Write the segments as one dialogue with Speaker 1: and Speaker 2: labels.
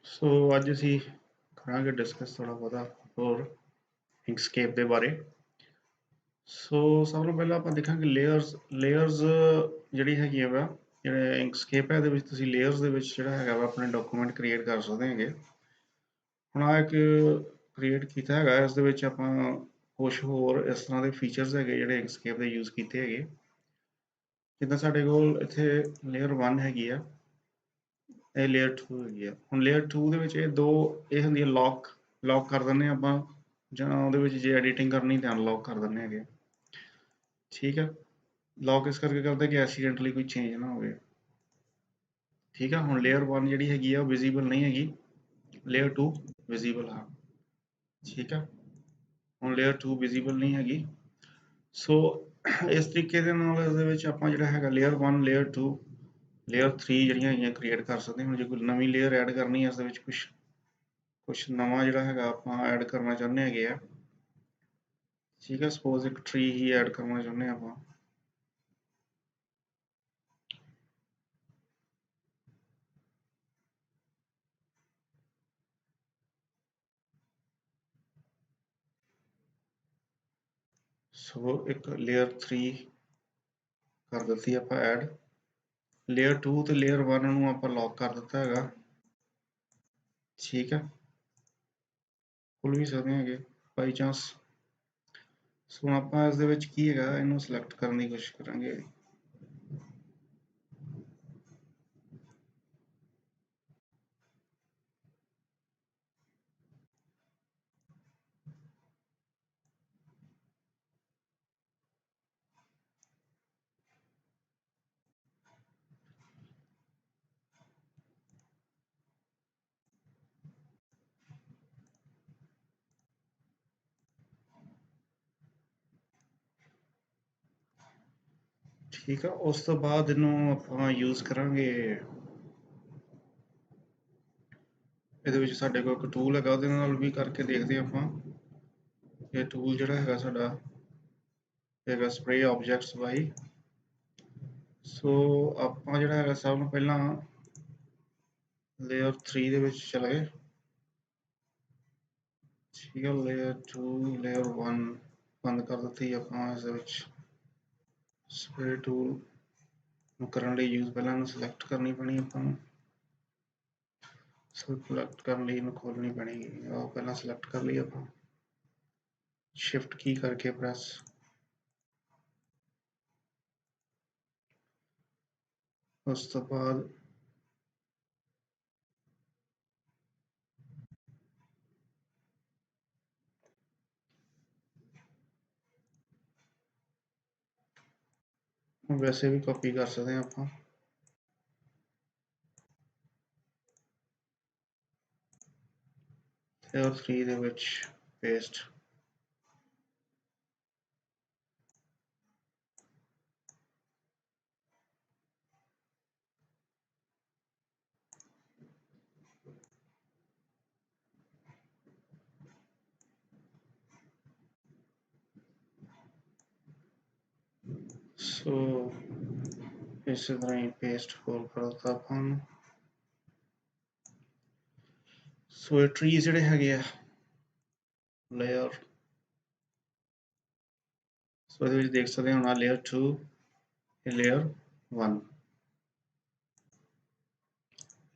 Speaker 1: ਸੋ ਅੱਜ ਅਸੀਂ ਕਰਾਂਗੇ ਡਿਸਕਸ ਥੋੜ੍ਹਾ ਬਹੁਤਾ ਹੋਰ ਇੰਕਸਕੇਪ ਦੇ ਬਾਰੇ। ਸੋ ਸਭ ਤੋਂ ਪਹਿਲਾਂ ਆਪਾਂ ਦੇਖਾਂਗੇ ਲੇਅਰਸ ਜਿਹੜੀ ਹੈਗੀ ਵਾ ਜਿਹੜੇ ਇੰਕਸਕੇਪ ਹੈ ਇਹਦੇ ਵਿੱਚ ਤੁਸੀਂ ਲੇਅਰਸ ਦੇ ਵਿੱਚ ਜਿਹੜਾ ਹੈਗਾ ਵਾ ਆਪਣੇ ਡਾਕੂਮੈਂਟ ਕ੍ਰੀਏਟ ਕਰ ਸਕਦੇ ਹੈਗੇ। ਹੁਣ ਆ ਇੱਕ ਕ੍ਰੀਏਟ ਕੀਤਾ ਹੈਗਾ, ਇਸ ਦੇ ਵਿੱਚ ਆਪਾਂ ਕੁਛ ਹੋਰ ਇਸ ਤਰ੍ਹਾਂ ਦੇ ਫੀਚਰਸ ਹੈਗੇ ਜਿਹੜੇ ਇੰਕਸਕੇਪ ਦੇ ਯੂਜ਼ ਕੀਤੇ ਹੈਗੇ। ਜਿੱਦਾਂ ਸਾਡੇ ਕੋਲ ਇੱਥੇ ਲੇਅਰ 1 ਹੈਗੀ ਆ, ਇਹ ਲੇਅਰ 2 ਹੈਗੀ ਆ। ਹੁਣ ਲੇਅਰ 2 ਦੇ ਵਿੱਚ ਇਹ ਹੁੰਦੀ ਹੈ ਲੌਕ ਕਰ ਦਿੰਦੇ ਹਾਂ ਆਪਾਂ, ਜਾਂ ਉਹਦੇ ਵਿੱਚ ਜੇ ਐਡੀਟਿੰਗ ਕਰਨੀ ਤਾਂ ਅਨਲੌਕ ਕਰ ਦਿੰਦੇ ਹੈਗੇ। ਠੀਕ ਹੈ, ਲੌਕ ਇਸ ਕਰਕੇ ਕਰਦੇ ਕਿ ਐਕਸੀਡੈਂਟਲੀ ਕੋਈ ਚੇਂਜ ਨਾ ਹੋਵੇ। ਠੀਕ ਹੈ, ਹੁਣ ਲੇਅਰ 1 ਜਿਹੜੀ ਹੈਗੀ ਆ ਉਹ ਵਿਜ਼ੀਬਲ ਨਹੀਂ ਹੈਗੀ, ਲੇਅਰ 2 ਵਿਜ਼ੀਬਲ ਆ। ਠੀਕ ਹੈ, ਹੁਣ ਲੇਅਰ 2 ਵਿਜ਼ੀਬਲ ਨਹੀਂ ਹੈਗੀ। ਸੋ ਇਸ ਤਰੀਕੇ ਦੇ ਨਾਲ ਇਹਦੇ ਵਿੱਚ ਆਪਾਂ ਜਿਹੜਾ ਹੈਗਾ ਲੇਅਰ 1 ਲੇਅਰ 2 ਲੇਅਰ 3 ਜਿਹੜੀਆਂ ਹੈਗੀਆਂ ਕ੍ਰੀਏਟ ਕਰ ਸਕਦੇ ਹਾਂ। ਹੁਣ ਜੇ ਕੋਈ ਨਵੀਂ ਲੇਅਰ ਐਡ ਕਰਨੀ ਹੈ ਇਸ ਦੇ ਵਿੱਚ ਕੁਛ ਨਵਾਂ ਜਿਹੜਾ ਹੈਗਾ ਆਪਾਂ ਐਡ ਕਰਨਾ ਚਾਹੁੰਦੇ ਹੈਗੇ ਆ। ਠੀਕ ਹੈ, ਸਪੋਜ਼ ਇੱਕ ਟਰੀ ਹੀ ਐਡ ਕਰਨਾ ਚਾਹੁੰਦੇ ਆਪਾਂ। ਸੋ ਇੱਕ ਲੇਅਰ 3 ਕਰ ਦਿੱਤੀ ਆਪਾਂ ਐਡ, ਲੇਅਰ 2 ਤੇ ਲੇਅਰ 1 ਨੂੰ ਆਪਾਂ ਲੌਕ ਕਰ ਦਿੱਤਾ ਹੈਗਾ। ਠੀਕ ਹੈ, ਖੁੱਲ ਵੀ ਸਕਦੇ ਹੈਗੇ ਬਾਈ ਚਾਂਸ। ਸੋ ਹੁਣ ਆਪਾਂ ਇਸ ਦੇ ਵਿੱਚ ਕੀ ਹੈਗਾ ਇਹਨੂੰ ਸਿਲੈਕਟ ਕਰਨ ਦੀ ਕੋਸ਼ਿਸ਼ ਕਰਾਂਗੇ। ਠੀਕ ਆ, ਉਸ ਤੋਂ ਬਾਅਦ ਇਹਨੂੰ ਆਪਾਂ ਯੂਜ਼ ਕਰਾਂਗੇ। ਇਹਦੇ ਵਿੱਚ ਸਾਡੇ ਕੋਲ ਇੱਕ ਟੂਲ ਹੈਗਾ, ਉਹਦੇ ਨਾਲ ਵੀ ਕਰਕੇ ਦੇਖਦੇ ਹਾਂ ਆਪਾਂ। ਇਹ ਟੂਲ ਜਿਹੜਾ ਹੈਗਾ ਸਾਡਾ ਹੈਗਾ ਸਪਰੇ ਆਬਜੈਕਟਸ ਬਾਈ। ਸੋ ਆਪਾਂ ਜਿਹੜਾ ਹੈਗਾ ਸਭ ਨੂੰ ਪਹਿਲਾਂ ਲੇਅਰ 3 ਦੇ ਵਿੱਚ ਚਲੇ ਗਏ। ਠੀਕ ਹੈ, ਲੇਅਰ 2 ਲੇਅਰ 1 ਬੰਦ ਕਰ ਦਿੱਤੀ ਆਪਾਂ। ਇਸ ਦੇ ਵਿੱਚ ਸਪਰੇ ਟੂਲ ਨੂੰ ਕਰਨ ਲਈ ਯੂਜ਼ ਪਹਿਲਾਂ ਇਹਨੂੰ ਸਿਲੈਕਟ ਕਰਨੀ ਪੈਣੀ ਆਪਾਂ ਨੂੰ। ਸਿਲੈਕਟ ਕਰਨ ਲਈ ਇਹਨੂੰ ਖੋਲਣੀ ਪੈਣੀ, ਉਹ ਪਹਿਲਾਂ ਸਿਲੈਕਟ ਕਰ ਲਈ ਆਪਾਂ, ਸ਼ਿਫਟ ਕੀ ਕਰਕੇ ਪ੍ਰੈਸ। ਉਸ ਤੋਂ ਬਾਅਦ ਵੈਸੇ ਵੀ ਕਾਪੀ ਕਰ ਸਕਦੇ ਹਾਂ ਆਪਾਂ। ਲੇਅਰ 3 ਦੇ ਵਿੱਚ ਪੇਸਟ। ਸੋ ਇਸੇ ਤਰ੍ਹਾਂ ਹੀ ਪੇਸਟ ਹੋਰ ਕਰ ਦਿੱਤਾ ਆਪਾਂ ਨੂੰ। ਸੋ ਇਹ ਟਰੀ ਜਿਹੜੇ ਹੈਗੇ ਆ ਲੇਅਰ, ਸੋ ਇਹਦੇ ਵਿੱਚ ਦੇਖ ਸਕਦੇ ਹਾਂ ਹੁਣ ਲੇਅਰ 2 ਇਹ ਲੇਅਰ 1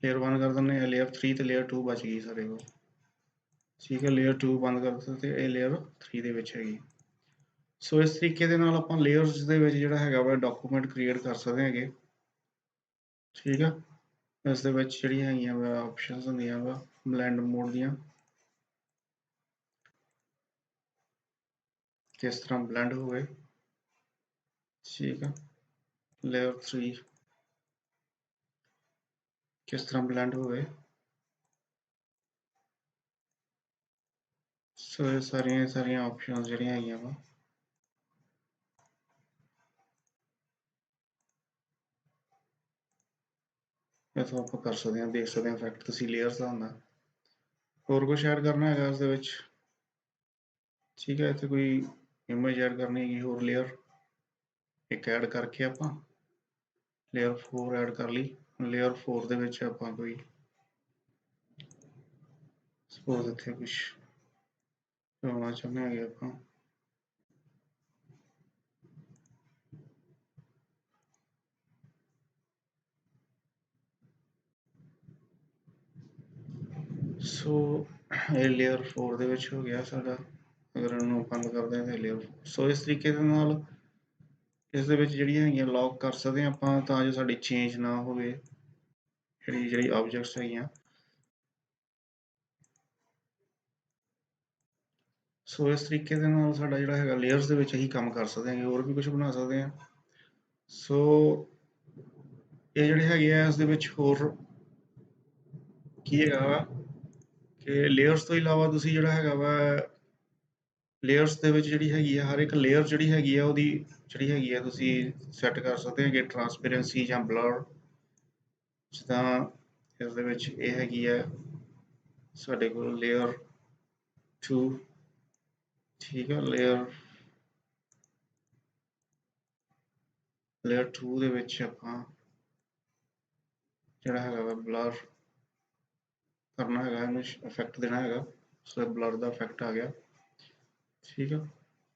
Speaker 1: ਲੇਅਰ 1 ਕਰ ਦਿੰਦੇ ਹਾਂ, ਲੇਅਰ 3 ਤੇ ਲੇਅਰ 2 ਬਚ ਗਈ ਸਾਡੇ ਕੋਲ। ਠੀਕ ਹੈ, ਲੇਅਰ 2 ਬੰਦ ਕਰ ਦਿੱਤਾ ਤੇ ਇਹ ਲੇਅਰ 3 ਦੇ ਵਿੱਚ ਹੈਗੀ। ਸੋ ਇਸ ਤਰੀਕੇ ਦੇ ਨਾਲ ਆਪਾਂ ਲੇਅਰਸ ਦੇ ਵਿੱਚ ਜਿਹੜਾ ਹੈਗਾ ਵਾ ਡਾਕੂਮੈਂਟ ਕ੍ਰੀਏਟ ਕਰ ਸਕਦੇ ਹੈਗੇ। ਠੀਕ ਆ, ਇਸ ਦੇ ਵਿੱਚ ਜਿਹੜੀਆਂ ਹੈਗੀਆਂ ਵਾ ਆਪਸ਼ਨਸ ਹੁੰਦੀਆਂ ਵਾ ਬਲੈਂਡ ਮੋਡ ਦੀਆਂ, ਕਿਸ ਤਰ੍ਹਾਂ ਬਲੈਂਡ ਹੋਵੇ। ਠੀਕ ਆ, ਲੇਅਰ 3 ਕਿਸ ਤਰ੍ਹਾਂ ਬਲੈਂਡ ਹੋਵੇ। ਸੋ ਇਹ ਸਾਰੀਆਂ ਆਪਸ਼ਨਸ ਜਿਹੜੀਆਂ ਹੈਗੀਆਂ ਵਾ ਇੱਥੋਂ ਆਪਾਂ ਕਰ ਸਕਦੇ ਹਾਂ, ਦੇਖ ਸਕਦੇ ਹਾਂ ਇਫੈਕਟ ਤੁਸੀਂ ਲੇਅਰਸ ਦਾ ਹੁੰਦਾ। ਹੋਰ ਕੁਛ ਐਡ ਕਰਨਾ ਹੈਗਾ ਇਸ ਦੇ ਵਿੱਚ। ਠੀਕ ਹੈ, ਇੱਥੇ ਕੋਈ ਇਮੇਜ ਐਡ ਕਰਨੀ ਹੈਗੀ, ਹੋਰ ਲੇਅਰ ਇੱਕ ਐਡ ਕਰਕੇ ਆਪਾਂ ਲੇਅਰ 4 ਐਡ ਕਰ ਲਈ। ਲੇਅਰ 4 ਦੇ ਵਿੱਚ ਆਪਾਂ ਕੋਈ ਸਪੋਜ਼ ਇੱਥੇ ਕੁਛ ਕਰਵਾਉਣਾ ਚਾਹੁੰਦੇ ਹੈਗੇ ਆਪਾਂ। ਸੋ ਇਹ ਲੇਅਰ 4 ਦੇ ਵਿੱਚ ਹੋ ਗਿਆ ਸਾਡਾ। ਅਗਰ ਇਹਨੂੰ ਬੰਦ ਕਰਦੇ ਹਾਂ ਤਾਂ ਲੇਅਰ, ਸੋ ਇਸ ਤਰੀਕੇ ਦੇ ਨਾਲ ਇਸ ਦੇ ਵਿੱਚ ਜਿਹੜੀਆਂ ਹੈਗੀਆਂ ਲੌਕ ਕਰ ਸਕਦੇ ਹਾਂ ਆਪਾਂ, ਤਾਂ ਜੋ ਸਾਡੀ ਚੇਂਜ ਨਾ ਹੋਵੇ ਜਿਹੜੀ ਆਬਜੈਕਟਸ ਹੈਗੀਆਂ। ਸੋ ਇਸ ਤਰੀਕੇ ਦੇ ਨਾਲ ਸਾਡਾ ਜਿਹੜਾ ਹੈਗਾ ਲੇਅਰਸ ਦੇ ਵਿੱਚ ਅਸੀਂ ਕੰਮ ਕਰ ਸਕਦੇ ਹਾਂ, ਹੋਰ ਵੀ ਕੁਝ ਬਣਾ ਸਕਦੇ ਹਾਂ। ਸੋ ਇਹ ਜਿਹੜੇ ਹੈਗੇ ਆ ਇਸ ਦੇ ਵਿੱਚ ਹੋਰ ਕੀ ਹੈਗਾ ਵਾ ਕਿ ਲੇਅਰਸ ਤੋਂ ਇਲਾਵਾ ਤੁਸੀਂ ਜਿਹੜਾ ਹੈਗਾ ਵਾ ਲੇਅਰਸ ਦੇ ਵਿੱਚ ਜਿਹੜੀ ਹੈਗੀ ਆ, ਹਰ ਇੱਕ ਲੇਅਰ ਜਿਹੜੀ ਹੈਗੀ ਆ ਉਹਦੀ ਜਿਹੜੀ ਹੈਗੀ ਆ ਤੁਸੀਂ ਸੈੱਟ ਕਰ ਸਕਦੇ ਹੈਗੇ ਟਰਾਂਸਪੇਰੈਂਸੀ ਜਾਂ ਬਲਰ। ਜਿੱਦਾਂ ਇਸ ਦੇ ਵਿੱਚ ਇਹ ਹੈਗੀ ਆ ਸਾਡੇ ਕੋਲ ਲੇਅਰ 2, ਠੀਕ ਹੈ। ਲੇਅਰ 2 ਦੇ ਵਿੱਚ ਆਪਾਂ ਜਿਹੜਾ ਹੈਗਾ ਵਾ ਬਲਰ ਕਰਨਾ ਹੈਗਾ, ਇਹਨੂੰ ਇਫੈਕਟ ਦੇਣਾ ਹੈਗਾ, ਸੋ ਬਲਰ ਦਾ ਇਫੈਕਟ ਆ ਗਿਆ, ਠੀਕ ਹੈ।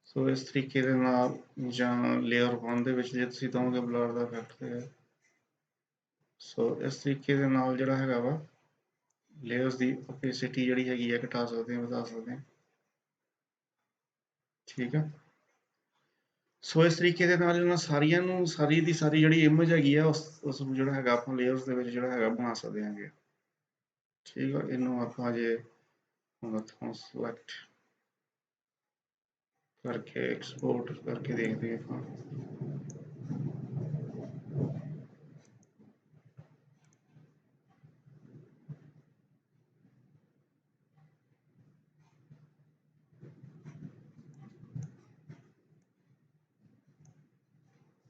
Speaker 1: ਸੋ ਇਸ ਤਰੀਕੇ ਦੇ ਨਾਲ, ਜਾਂ ਲੇਅਰ 1 ਦੇ ਵਿੱਚ ਜੇ ਤੁਸੀਂ ਦਵੋਗੇ ਬਲਰ ਦਾ ਇਫੈਕਟ ਤੇ, ਸੋ ਇਸ ਤਰੀਕੇ ਦੇ ਨਾਲ ਜਿਹੜਾ ਹੈਗਾ ਵਾ ਲੇਅਰਸ ਦੀ ਓਪੇਸਿਟੀ ਜਿਹੜੀ ਹੈਗੀ ਹੈ ਘਟਾ ਸਕਦੇ ਹਾਂ, ਵਧਾ ਸਕਦੇ ਹਾਂ, ਠੀਕ ਹੈ। ਸੋ ਇਸ ਤਰੀਕੇ ਦੇ ਨਾਲ ਇਹਨਾਂ ਸਾਰੀਆਂ ਨੂੰ ਸਾਰੀ ਦੀ ਸਾਰੀ ਜਿਹੜੀ ਇਮੇਜ ਹੈਗੀ ਆ ਉਸ ਨੂੰ ਜਿਹੜਾ ਹੈਗਾ ਆਪਾਂ ਲੇਅਰਸ ਦੇ ਵਿੱਚ ਜਿਹੜਾ ਹੈਗਾ ਬਣਾ ਸਕਦੇ ਹਾਂਗੇ, ਠੀਕ ਹੈ। ਇਹਨੂੰ ਆਪਾਂ ਜੇ ਹੁਣ ਇੱਥੋਂ ਸਿਲੈਕਟ ਕਰਕੇ ਐਕਸਪੋਰਟ ਕਰਕੇ ਦੇਖਦੇ ਆਪਾਂ।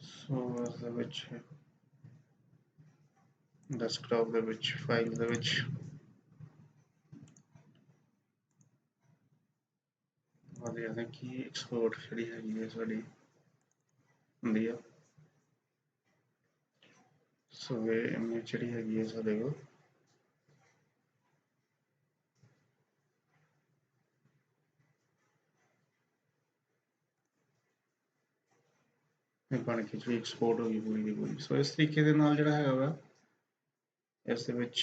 Speaker 1: ਸੋ ਇਸ ਦੇ ਵਿੱਚ ਡੈਸਕਟਾਪ ਦੇ ਵਿੱਚ ਫਾਈਲ ਦੇ ਵਿੱਚ ਦੇਖਦੇ ਕਿ ਐਕਸਪੋਰਟ ਜਿਹੜੀ ਹੈਗੀ ਹੈ ਸਾਡੀ ਹੁੰਦੀ ਆ। ਸੋ ਇਹ ਇਮੇਜ ਜਿਹੜੀ ਹੈਗੀ ਹੈ ਸਾਡੇ ਕੋਲ ਬਣ ਕੇ ਜਿਹੜੀ ਐਕਸਪੋਰਟ ਹੋ ਗਈ ਪੂਰੀ ਦੀ ਪੂਰੀ। ਸੋ ਇਸ ਤਰੀਕੇ ਦੇ ਨਾਲ ਜਿਹੜਾ ਹੈਗਾ ਵਾ ਇਸ ਦੇ ਵਿੱਚ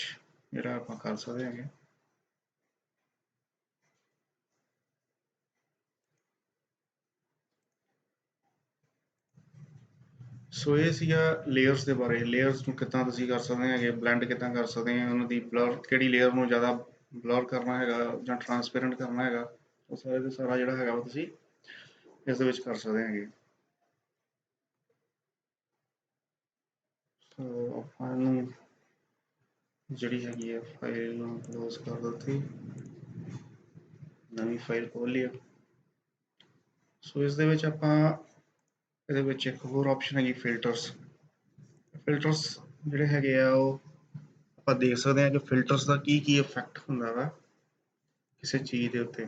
Speaker 1: ਜਿਹੜਾ ਆਪਾਂ ਕਰ ਸਕਦੇ ਹੈਗੇ। ਸੋ ਇਹ ਸੀਗਾ ਲੇਅਰਸ ਦੇ ਬਾਰੇ। ਲੇਅਰਸ ਨੂੰ ਕਿੱਦਾਂ ਤੁਸੀਂ ਕਰ ਸਕਦੇ ਹੈਗੇ, ਬਲੈਂਡ ਕਿੱਦਾਂ ਕਰ ਸਕਦੇ ਆ, ਉਹਨਾਂ ਦੀ ਬਲਰ ਕਿਹੜੀ ਲੇਅਰ ਨੂੰ ਜ਼ਿਆਦਾ ਬਲਰ ਕਰਨਾ ਹੈਗਾ ਜਾਂ ਟਰਾਂਸਪੇਰੈਂਟ ਕਰਨਾ ਹੈਗਾ, ਉਹ ਸਾਰੇ ਦਾ ਸਾਰਾ ਜਿਹੜਾ ਹੈਗਾ ਤੁਸੀਂ ਇਸ ਦੇ ਵਿੱਚ ਕਰ ਸਕਦੇ ਹੈਗੇ। ਸੋ ਆਪਾਂ ਇਹਨੂੰ ਜਿਹੜੀ ਹੈਗੀ ਹੈ ਫਾਈਲ ਨੂੰ ਕਲੋਜ਼ ਕਰ ਦਿੱਤੀ, ਨਵੀਂ ਫਾਈਲ ਖੋਲ ਲਈ। ਸੋ ਇਸ ਦੇ ਵਿੱਚ ਆਪਾਂ ਇਹਦੇ ਵਿੱਚ ਇੱਕ ਹੋਰ ਆਪਸ਼ਨ ਹੈਗੀ ਫਿਲਟਰਸ। ਫਿਲਟਰਸ ਜਿਹੜੇ ਹੈਗੇ ਆ ਉਹ ਆਪਾਂ ਦੇਖ ਸਕਦੇ ਹਾਂ ਕਿ ਫਿਲਟਰਸ ਦਾ ਕੀ ਇਫੈਕਟ ਹੁੰਦਾ ਵਾ ਕਿਸੇ ਚੀਜ਼ ਦੇ ਉੱਤੇ।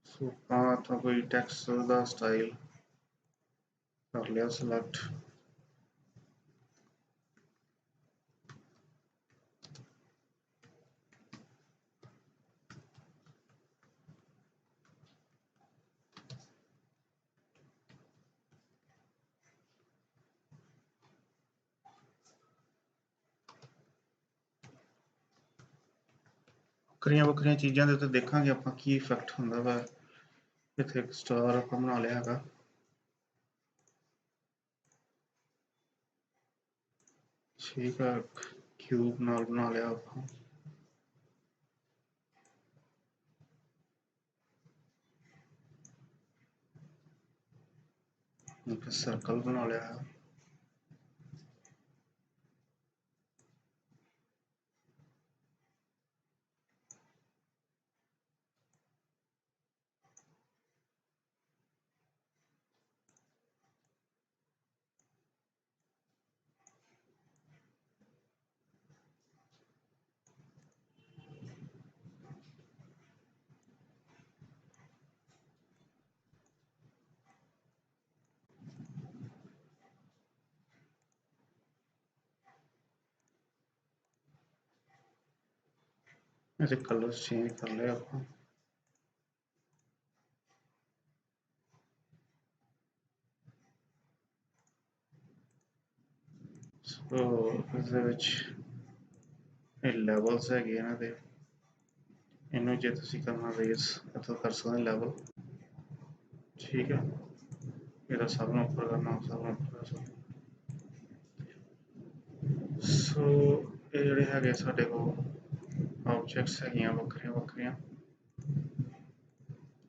Speaker 1: ਸੋ ਆਪਾਂ ਤਾਂ ਕੋਈ ਟੈਕਸਟ ਦਾ ਸਟਾਈਲ ਕਰ ਲਿਆ ਸਿਲੈਕਟ। ਵੱਖਰੀਆਂ ਵੱਖਰੀਆਂ ਚੀਜ਼ਾਂ ਦੇ ਉੱਤੇ ਦੇਖਾਂਗੇ ਆਪਾਂ ਕੀ ਇਫੈਕਟ ਹੁੰਦਾ ਵਾ। ਇੱਥੇ ਇੱਕ ਸਟਾਰ ਆਪਾਂ ਬਣਾ ਲਿਆ ਹੈਗਾ, ਠੀਕ ਹੈ। ਕਿਊਬ ਨਾਲ ਬਣਾ ਲਿਆ ਆਪਾਂ, ਇੱਕ ਸਰਕਲ ਬਣਾ ਲਿਆ ਹੈ। ऐसे कलर्स चेंज कर ले आप। ਸੋ ਇਸ ਦੇ ਵਿੱਚ ਇਹ ਲੈਵਲਸ ਹੈਗੇ ਇਹਨਾਂ ਦੇ, ਇਹਨੂੰ ਜੇ ਤੁਸੀਂ ਕਰਨਾ ਰੇਸ ਇੱਥੋਂ ਕਰ ਸਕਦੇ ਲੈਵਲ, ਠੀਕ ਹੈ। ਇਹਦਾ ਸਭ ਨੂੰ ਉੱਪਰ ਕਰਨਾ, ਸਭ ਨੂੰ ਉੱਪਰ ਕਰ ਸਕਦੇ। ਸੋ ਇਹ ਜਿਹੜੇ ਹੈਗੇ ਸਾਡੇ ਕੋਲ ਆਬਜੈਕਟਸ ਹੈਗੀਆਂ ਵੱਖਰੀਆਂ ਵੱਖਰੀਆਂ,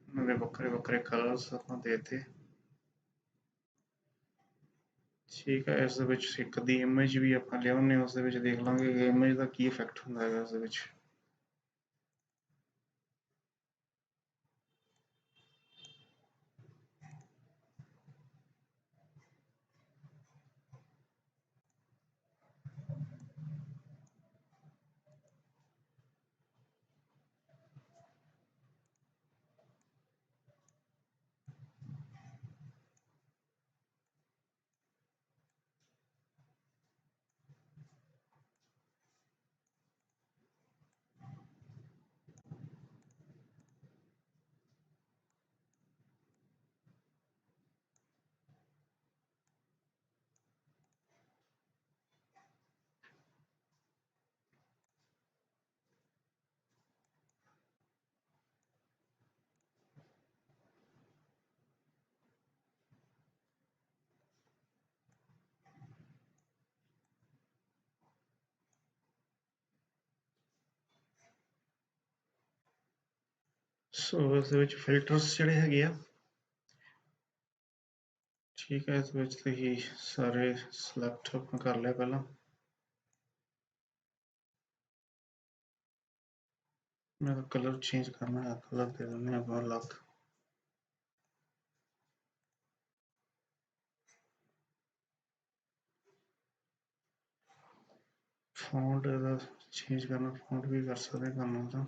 Speaker 1: ਉਹਨਾਂ ਦੇ ਵੱਖਰੇ ਵੱਖਰੇ ਕਲਰਸ ਆਪਾਂ ਦੇਤੇ, ਠੀਕ ਹੈ। ਇਸ ਦੇ ਵਿੱਚ ਇੱਕ ਦੀ ਇਮੇਜ ਵੀ ਆਪਾਂ ਲਿਆਉਂਦੇ ਉਸ ਦੇ ਵਿੱਚ ਦੇਖ ਲਾਂਗੇ ਕਿ ਇਮੇਜ ਦਾ ਕੀ ਇਫੈਕਟ ਹੁੰਦਾ ਹੈਗਾ ਉਸ ਦੇ ਵਿੱਚ। ਸੋ ਇਸ ਦੇ ਵਿੱਚ ਫਿਲਟਰਸ ਜਿਹੜੇ ਹੈਗੇ ਆ, ਠੀਕ ਹੈ। ਇਸ ਵਿੱਚ ਤੁਸੀਂ ਸਾਰੇ ਸਿਲੈਕਟ ਆਪਾਂ ਕਰ ਲਿਆ ਪਹਿਲਾਂ। ਮੈਂ ਤਾਂ ਕਲਰ ਚੇਂਜ ਕਰਨਾ ਹੈ, ਕਲਰ ਦੇ ਦਿੰਦੇ ਆਪਾਂ ਅਲੱਗ। ਫੌਂਟ ਇਹਦਾ ਚੇਂਜ ਕਰਨਾ, ਫੌਂਟ ਵੀ ਕਰ ਸਕਦੇ ਕਰਨਾ ਤਾਂ।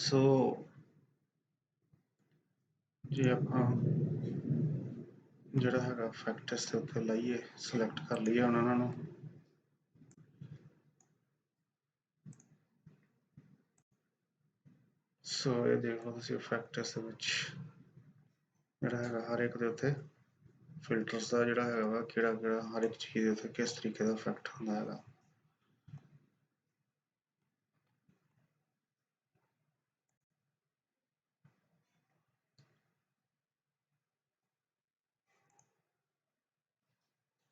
Speaker 1: ਸੋ ਜੇ ਆਪਾਂ ਜਿਹੜਾ ਹੈਗਾ ਇਫੈਕਟ ਇਸ ਦੇ ਉੱਤੇ ਲਾਈਏ, ਸਿਲੈਕਟ ਕਰ ਲਈਏ ਹੁਣ ਉਹਨਾਂ ਨੂੰ, ਸੋ ਇਹ ਦੇਖੋ ਤੁਸੀਂ ਇਫੈਕਟ ਇਸ ਦੇ ਵਿੱਚ ਜਿਹੜਾ ਹੈਗਾ ਹਰ ਇੱਕ ਦੇ ਉੱਤੇ ਫਿਲਟਰਸ ਦਾ ਜਿਹੜਾ ਹੈਗਾ ਵਾ ਕਿਹੜਾ ਕਿਹੜਾ ਹਰ ਇੱਕ ਚੀਜ਼ ਦੇ ਉੱਤੇ ਕਿਸ ਤਰੀਕੇ ਦਾ ਇਫੈਕਟ ਹੁੰਦਾ ਹੈਗਾ।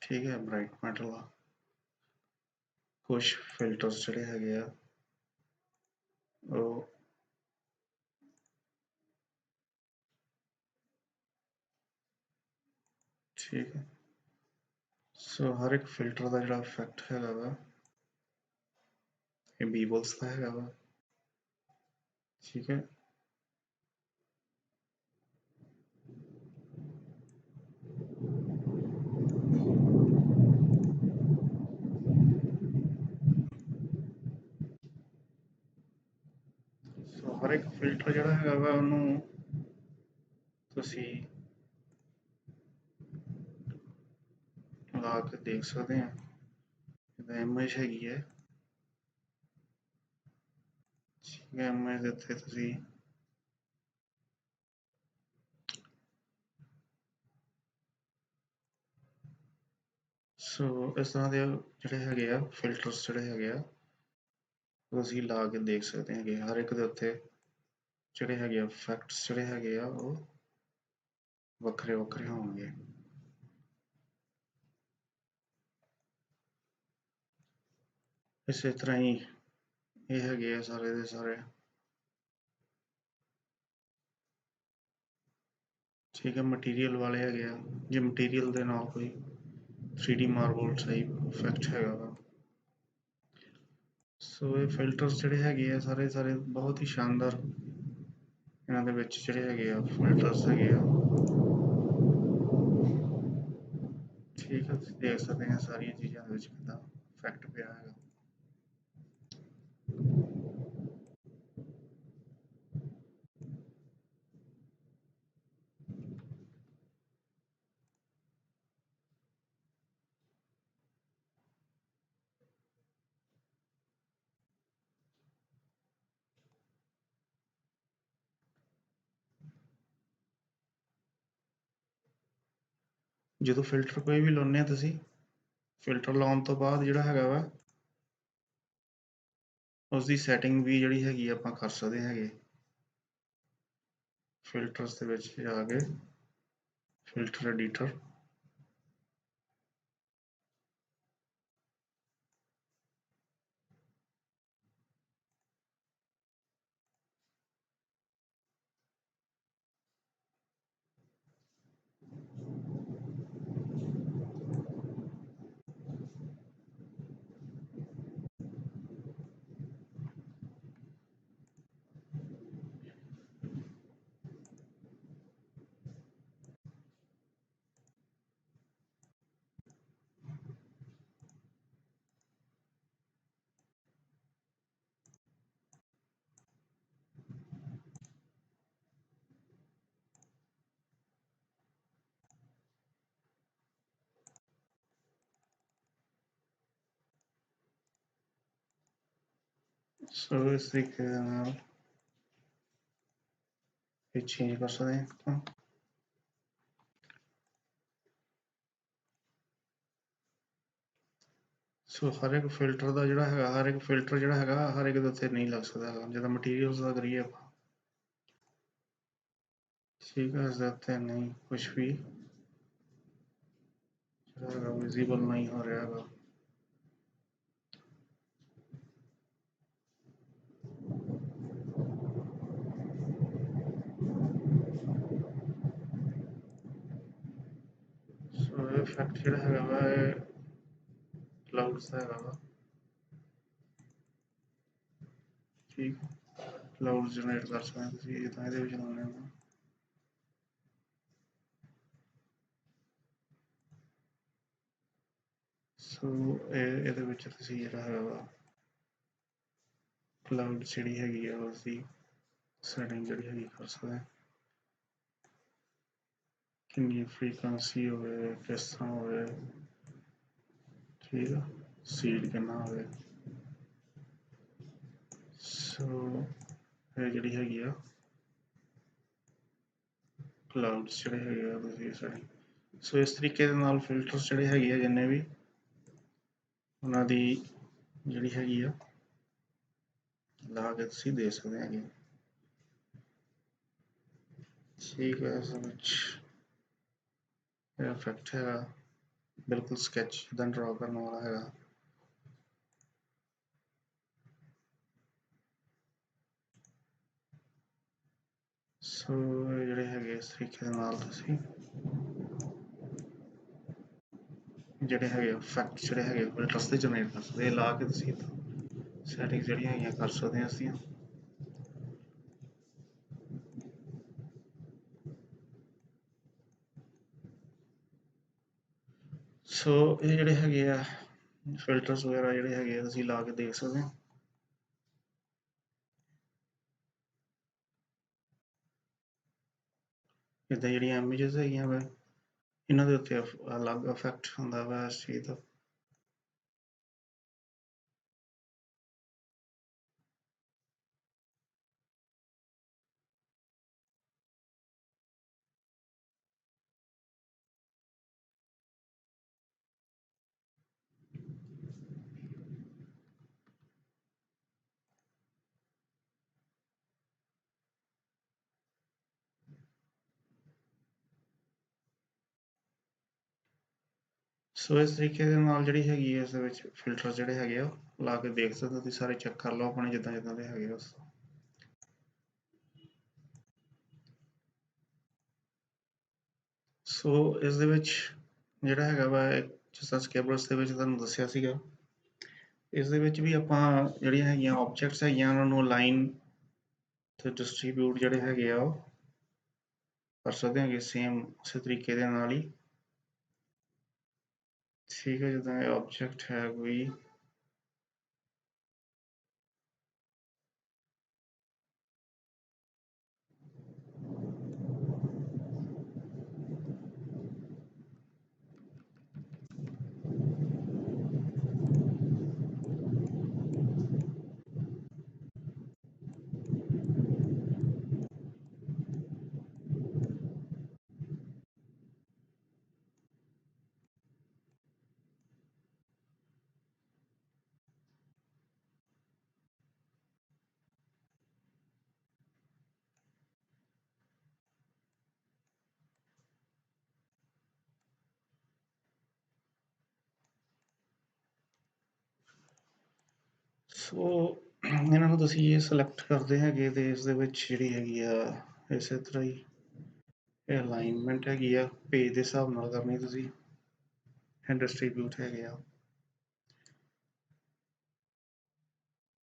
Speaker 1: ਠੀਕ ਹੈ। ਬ੍ਰਾਈਟਮੈਂਟ ਵਾਲਾ ਕੁਛ ਫਿਲਟਰਸ ਜਿਹੜੇ ਹੈਗੇ ਆ ਉਹ ਠੀਕ ਹੈ। ਸੋ ਹਰ ਇੱਕ ਫਿਲਟਰ ਦਾ ਜਿਹੜਾ ਇਫੈਕਟ ਹੈਗਾ ਵਾ ਇਹ ਬੀਬਲਸ ਦਾ ਹੈਗਾ ਵਾ, ਠੀਕ ਹੈ। ਸੋ ਹਰ ਇੱਕ ਫਿਲਟਰ ਜਿਹੜਾ ਹੈਗਾ ਵਾ ਉਹਨੂੰ ਤੁਸੀਂ ਲਾ ਕੇ ਦੇਖ ਸਕਦੇ ਆ। ਜਿੱਦਾਂ ਇਮੇਜ ਹੈਗੀ ਹੈ, ਠੀਕ ਹੈ। ਇਮੇਜ ਦੇ ਉੱਤੇ ਤੁਸੀਂ ਸੋ ਇਸ ਤਰ੍ਹਾਂ ਦੇ ਜਿਹੜੇ ਹੈਗੇ ਆ ਫਿਲਟਰਸ ਜਿਹੜੇ ਹੈਗੇ ਆ ਉਹ ਅਸੀਂ ਲਾ ਕੇ ਦੇਖ ਸਕਦੇ ਹਾਂ ਕਿ ਹਰ ਇੱਕ ਦੇ ਉੱਤੇ ਜਿਹੜੇ ਹੈਗੇ ਆ ਇਫੈਕਟਸ ਜਿਹੜੇ ਹੈਗੇ ਆ ਉਹ ਵੱਖਰੇ ਵੱਖਰੇ ਹੋਣਗੇ। ਇਸੇ ਤਰ੍ਹਾਂ ਹੀ ਇਹ ਹੈਗੇ ਆ ਸਾਰੇ ਦੇ ਸਾਰੇ, ਠੀਕ ਹੈ। ਮਟੀਰੀਅਲ ਵਾਲੇ ਹੈਗੇ ਆ, ਜੇ ਮਟੀਰੀਅਲ ਦੇ ਨਾਲ ਕੋਈ 3D ਮਾਰਬਲ ਟਾਈਪ ਇਫੈਕਟ ਹੈਗਾ ਵਾ। ਸੋ ਇਹ ਫਿਲਟਰਸ ਜਿਹੜੇ ਹੈਗੇ ਆ ਸਾਰੇ ਸਾਰੇ ਬਹੁਤ ਹੀ ਸ਼ਾਨਦਾਰ, ਇਹਨਾਂ ਦੇ ਵਿੱਚ ਜਿਹੜੇ ਹੈਗੇ ਆ ਫਿਲਟਰਸ ਹੈਗੇ ਆ, ਠੀਕ ਹੈ। ਤੁਸੀਂ ਦੇਖ ਸਕਦੇ ਆ ਸਾਰੀਆਂ ਚੀਜ਼ਾਂ ਦੇ ਵਿੱਚ ਕਿੱਦਾਂ ਇਫੈਕਟ ਪਿਆ ਹੈਗਾ। ਜਦੋਂ ਫਿਲਟਰ ਕੋਈ ਵੀ ਲਾਉਂਦੇ ਆ ਤੁਸੀਂ, ਫਿਲਟਰ ਲਾਉਣ ਤੋਂ ਬਾਅਦ ਜਿਹੜਾ ਹੈਗਾ ਵਾ ਉਸ ਦੀ ਸੈਟਿੰਗ ਵੀ ਜਿਹੜੀ ਹੈਗੀ ਆਪਾਂ ਕਰ ਸਕਦੇ ਹੈਗੇ। ਫਿਲਟਰਸ ਦੇ ਵਿੱਚ ਜਾ ਕੇ ਫਿਲਟਰ ਐਡੀਟਰ, ਸੋ ਇਸ ਤਰੀਕੇ ਦੇ ਨਾਲ ਇਹ ਚੇਂਜ ਕਰ ਸਕਦੇ ਹਾਂ ਆਪਾਂ। ਸੋ ਹਰ ਇੱਕ ਫਿਲਟਰ ਦਾ ਜਿਹੜਾ ਹੈਗਾ, ਹਰ ਇੱਕ ਫਿਲਟਰ ਜਿਹੜਾ ਹੈਗਾ ਹਰ ਇੱਕ ਦੇ ਉੱਤੇ ਨਹੀਂ ਲੱਗ ਸਕਦਾ ਹੈਗਾ। ਜਿੱਦਾਂ ਮਟੀਰੀਅਲਸ ਦਾ ਕਰੀਏ ਆਪਾਂ, ਠੀਕ ਹੈ, ਇਸ ਦੇ ਉੱਤੇ ਨਹੀਂ ਕੁਛ ਵੀ ਜਿਹੜਾ ਹੈਗਾ ਵਿਜ਼ੀਬਲ ਨਹੀਂ ਹੋ ਰਿਹਾ ਹੈਗਾ। ਸੋ ਇਹ ਇਫੈਕਟ ਜਿਹੜਾ ਹੈਗਾ ਵਾ ਇਹ ਕਲਾਊਡਸ ਦਾ ਹੈਗਾ ਵਾ, ਠੀਕ, ਕਲਾਊਡ ਜਨਰੇਟ ਕਰ ਸਕਦੇ ਹੋ ਤੁਸੀਂ ਜਿੱਦਾਂ ਇਹਦੇ ਵਿੱਚ ਲਾਉਣੇ ਹੋ। ਸੋ ਇਹਦੇ ਵਿੱਚ ਤੁਸੀਂ ਜਿਹੜਾ ਹੈਗਾ ਵਾ ਕਲਾਊਡ ਜਿਹੜੀ ਹੈਗੀ ਆ ਉਸਦੀ ਸੈਟਿੰਗ ਜਿਹੜੀ ਹੈਗੀ ਕਰ ਸਕਦੇ ਹਾਂ। ਕਿੰਨੀ ਫ੍ਰੀਕੁਐਂਸੀ ਹੋਵੇ, ਕਿਸ ਤਰ੍ਹਾਂ ਹੋਵੇ, ਠੀਕ ਆ, ਸੀਡ ਕਿੰਨਾ ਹੋਵੇ। ਸੋ ਇਹ ਜਿਹੜੀ ਹੈਗੀ ਆ ਕਲਾਊਡਸ ਜਿਹੜੇ ਹੈਗੇ ਆ ਤੁਸੀਂ ਸੈਟਿੰਗ। ਸੋ ਇਸ ਤਰੀਕੇ ਦੇ ਨਾਲ ਫਿਲਟਰਸ ਜਿਹੜੇ ਹੈਗੇ ਆ ਜਿੰਨੇ ਵੀ ਉਹਨਾਂ ਦੀ ਜਿਹੜੀ ਹੈਗੀ ਆ ਲਾ ਕੇ ਤੁਸੀਂ ਦੇ ਸਕਦੇ ਹੈਗੇ। ਠੀਕ ਹੈ, ਇਸ ਵਿੱਚ ਇਹ ਇਫੈਕਟ ਹੈਗਾ ਬਿਲਕੁਲ ਸਕੈਚ ਜਿੱਦਾਂ ਡਰਾ ਕਰਨ ਵਾਲਾ ਹੈਗਾ। ਸੋ ਜਿਹੜੇ ਹੈਗੇ ਇਸ ਤਰੀਕੇ ਦੇ ਨਾਲ ਤੁਸੀਂ ਜਿਹੜੇ ਹੈਗੇ ਇਫੈਕਟ ਜਿਹੜੇ ਹੈਗੇ ਫਿਲਟਰਸ ਤੇ ਜਨਰੇਟ ਕਰ ਸਕਦੇ, ਲਾ ਕੇ ਤੁਸੀਂ ਸੈਟਿੰਗ ਜਿਹੜੀਆਂ ਹੈਗੀਆਂ ਕਰ ਸਕਦੇ ਹਾਂ ਅਸੀਂ। ਸੋ ਇਹ ਜਿਹੜੇ ਹੈਗੇ ਆ ਫਿਲਟਰਸ ਵਗੈਰਾ ਜਿਹੜੇ ਹੈਗੇ ਆ ਤੁਸੀਂ ਲਾ ਕੇ ਦੇਖ ਸਕਦੇ ਹੋ। ਇੱਦਾਂ ਜਿਹੜੀਆਂ ਇਮੇਜਸ ਹੈਗੀਆਂ ਵਾ ਇਹਨਾਂ ਦੇ ਉੱਤੇ ਅਲੱਗ ਇਫੈਕਟ ਹੁੰਦਾ ਵਾ ਇਸ ਚੀਜ਼ ਦਾ। ਸੋ ਇਸ ਤਰੀਕੇ ਦੇ ਨਾਲ ਜਿਹੜੀ ਹੈਗੀ ਹੈ ਇਸ ਦੇ ਵਿੱਚ ਫਿਲਟਰ ਜਿਹੜੇ ਹੈਗੇ ਆ ਲਾ ਕੇ ਦੇਖ ਸਕਦੇ ਹੋ ਤੁਸੀਂ, ਸਾਰੇ ਚੈੱਕ ਕਰ ਲਓ ਆਪਣੇ ਜਿੱਦਾਂ ਜਿੱਦਾਂ ਦੇ ਹੈਗੇ ਉਸ। ਸੋ ਇਸ ਦੇ ਵਿੱਚ ਜਿਹੜਾ ਹੈਗਾ ਵਾ ਜਿਸ ਤਰ੍ਹਾਂ ਸਕੇਬਰਸ ਦੇ ਵਿੱਚ ਤੁਹਾਨੂੰ ਦੱਸਿਆ ਸੀਗਾ, ਇਸ ਦੇ ਵਿੱਚ ਵੀ ਆਪਾਂ ਜਿਹੜੀਆਂ ਹੈਗੀਆਂ ਆਬਜੈਕਟਸ ਹੈਗੀਆਂ ਉਹਨਾਂ ਨੂੰ ਅਲਾਈਨ ਤੇ ਡਿਸਟਰੀਬਿਊਟ ਜਿਹੜੇ ਹੈਗੇ ਆ ਉਹ ਕਰ ਸਕਦੇ ਹੈਗੇ ਸੇਮ ਉਸੇ ਤਰੀਕੇ ਦੇ ਨਾਲ ਹੀ। ਠੀਕ ਹੈ, ਜਿੱਦਾਂ ਇਹ ਆਬਜੈਕਟ ਹੈ ਕੋਈ ਸੋ ਇਹਨਾਂ ਨੂੰ ਤੁਸੀਂ ਇਹ ਸਿਲੈਕਟ ਕਰਦੇ ਹੈਗੇ ਤੇ ਇਸ ਦੇ ਵਿੱਚ ਜਿਹੜੀ ਹੈਗੀ ਆ ਇਸੇ ਤਰ੍ਹਾਂ ਹੀ ਇਹ ਅਲਾਈਨਮੈਂਟ ਹੈਗੀ ਆ ਪੇਜ ਦੇ ਹਿਸਾਬ ਨਾਲ ਕਰਨੀ ਤੁਸੀਂ ਡਿਸਟ੍ਰੀਬਿਊਟ ਹੈਗੇ ਆ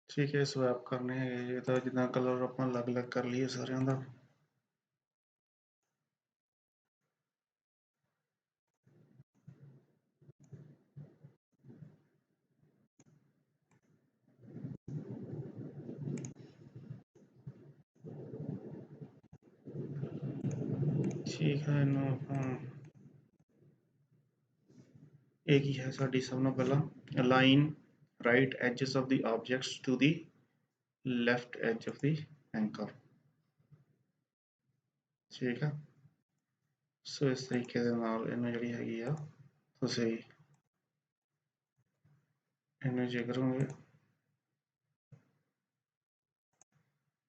Speaker 1: ਠੀਕ ਹੈ ਸਵੈਪ ਕਰਨੇ ਹੈਗੇ ਤਾਂ ਜਿੱਦਾਂ ਕਲਰ ਆਪਾਂ ਅਲੱਗ-ਅਲੱਗ ਕਰ ਲਈਏ ਸਾਰਿਆਂ ਦਾ ਠੀਕ ਹੈ ਇਹਨੂੰ ਆਪਾਂ ਇਹ ਕੀ ਹੈ ਸਾਡੀ ਸਭ ਤੋਂ ਪਹਿਲਾਂ align right edges of the objects to the left edge of the anchor ਠੀਕ ਆ ਸੋ ਇਸ ਤਰੀਕੇ ਦੇ ਨਾਲ ਇਹਨੂੰ ਜਿਹੜੀ ਹੈਗੀ ਆ ਤੁਸੀਂ ਇਹਨੂੰ ਜੇ ਕਰੋਗੇ